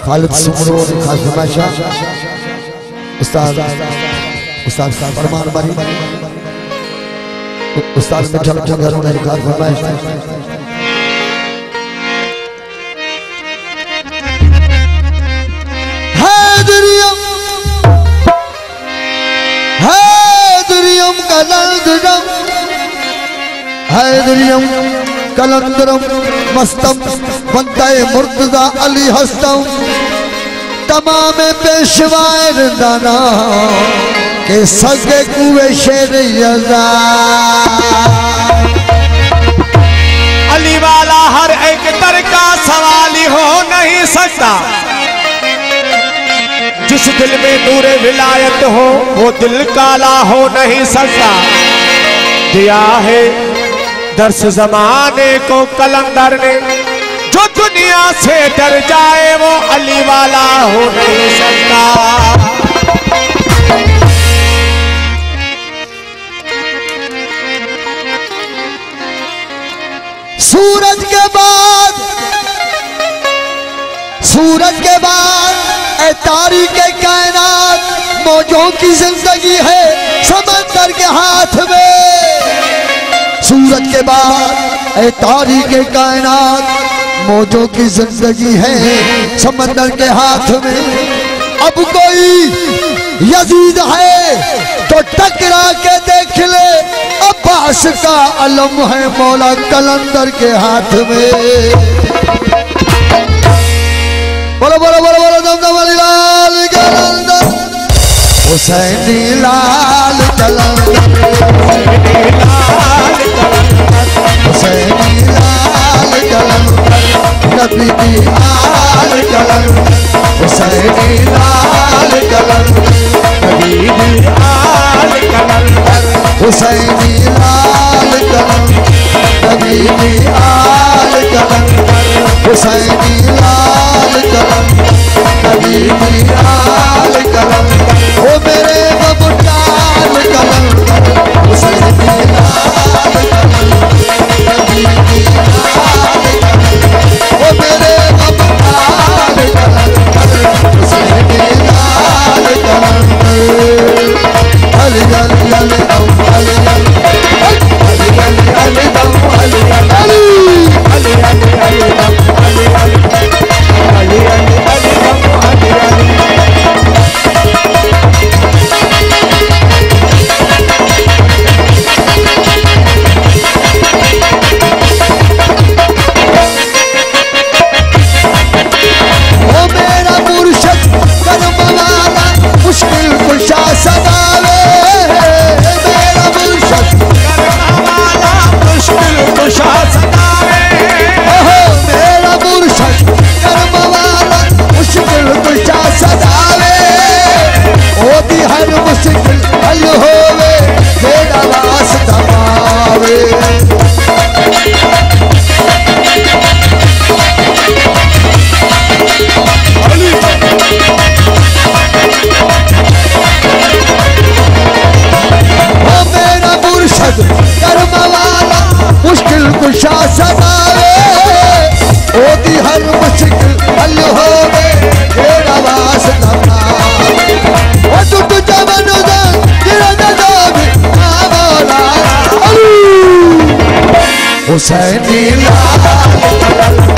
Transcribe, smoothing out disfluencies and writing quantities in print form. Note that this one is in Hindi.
खालिद सुमरो खास फरमाइशा उस्ताद फरमान बारी उस्ताद मिठल घरों ने खास फरमाइश हैदरियम कलंदरम मस्तम बंदाए मुर्तजा अली हस्तम तमाम पेशवाए दाना के सगे कुए शेर यज़ा अली वाला हर एक दर का सवाली हो नहीं सकता। जिस दिल में नूरे विलायत हो वो दिल काला हो नहीं सकता। दिया है दर्स जमाने को कलंदर ने, जो दुनिया से डर जाए वो अली वाला हो नहीं सकता। सूरज के बाद ए तारीख़ कायनात मौजों की जिंदगी है समंदर के हाथ में। सूरज के बाद ए तारीख़ कायनात मौजों की जिंदगी है समंदर के हाथ में। अब कोई यजीद है तो टकरा के देख ले, अब्बास का अलम है मौला कलंदर के हाथ में। बोलो बोलो बोलो बोलो दमदम अली लाल कलंदर, हुसैनी लाल कलंदर, हुसैनी लाल कलंदर, नबी की आल कलंदर, हुसैनी लाल कलंदर, नबी की आल कलंदर, हुसैनी लाल कलंदर, नबी की आल कलंदर, हुसैनी लाल कलंदर, नबी की आल कलंदर, ओ मेरे बबुटाल कलंदर, हुसैनी लाल कलंदर, नबी की आल कलंदर, ओ मेरे बबुटाल कलंदर, हुसैनी लाल कलंदर। अली अली अली दम अली अली अली अली अली दम अली अली अली अली अली दम अली अली अली अली अली दम अली अली। ओ मेरा मुर्शिद करम वाला मुश्किल कुशा सदावे, मेरा मुर्शिद करम वाला मुश्किल कुशा सदावे, ओहो मेरा मुर्शिद करम वाला मुश्किल कुशा सदावे। ओदी हर मुश्किल हल होवे तेरा वास्ता पावे। कर्म वाला मुश्किल कुशा सदावे, ओदी हर मुश्किल हल होवे तेरा वास्ता पावे। ओ टूट जवन दा तेरा दावी मौला अली, हुसैनी लाल